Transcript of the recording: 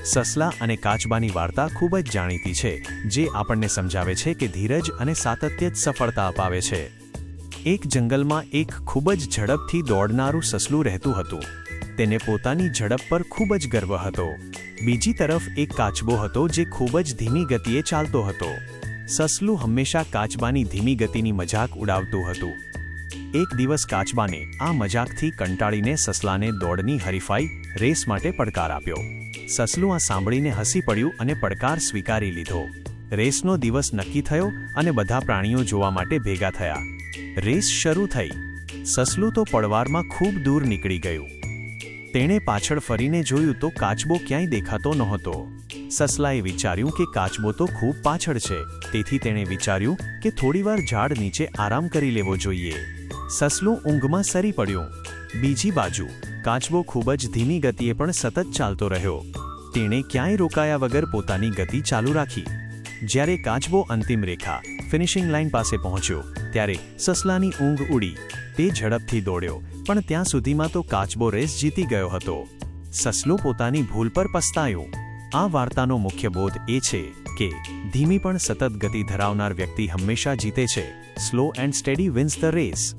સસલા અને કાચબાની વાર્તા ખૂબ જ જાણીતી છે, જે આપણને સમજાવે છે કે ધીરજ અને સાતત્ય જ સફળતા અપાવે છે. એક જંગલમાં એક ખૂબ જ ઝડપથી દોડનારું સસલું રહેતું હતું. તેને પોતાની ઝડપ પર ખૂબ જ ગર્વ હતો. બીજી તરફ એક કાચબો હતો જે ખૂબ જ ધીમી ગતિએ ચાલતો હતો. સસલું હંમેશા કાચબાની ધીમી ગતિની મજાક ઉડાવતું હતું. એક દિવસ કાચબાને આ મજાકથી કંટાળીને સસલાને દોડની હરીફાઈ રેસ માટે પડકાર આપ્યો. સસલું આ સાંભળીને હસી પડ્યું અને પડકાર સ્વીકારી લીધો. રેસનો દિવસ નક્કી થયો અને બધા પ્રાણીઓ જોવા માટે ભેગા થયા. રેસ શરૂ થઈ. સસલું તો પડવારમાં ખૂબ દૂર નીકળી ગયું. તેણે પાછળ ફરીને જોયું તો કાચબો ક્યાંય દેખાતો નહોતો. સસલાએ વિચાર્યું કે કાચબો તો ખૂબ પાછળ છે, તેથી તેણે વિચાર્યું કે થોડીવાર ઝાડ નીચે આરામ કરી લેવો જોઈએ. સસલું ઊંઘમાં સરી પડ્યું. બીજી બાજુ કાચબો ખૂબ જ ધીમી ગતિએ પણ સતત ચાલતો રહ્યો. તેણે ક્યાંય રોકાયા વગર પોતાની ગતિ ચાલુ રાખી. જ્યારે કાચબો અંતિમ રેખા ફિનિશિંગ લાઇન પાસે પહોંચ્યો, ત્યારે સસલાની ઊંઘ ઉડી. તે ઝડપથી દોડ્યો, પણ ત્યાં સુધીમાં તો કાચબો રેસ જીતી ગયો હતો. સસલું પોતાની ભૂલ પર પસ્તાયો. આ વાર્તાનો મુખ્ય બોધ એ છે કે ધીમી પણ સતત ગતિ ધરાવનાર વ્યક્તિ હંમેશા જીતે છે. Slow and steady wins the race.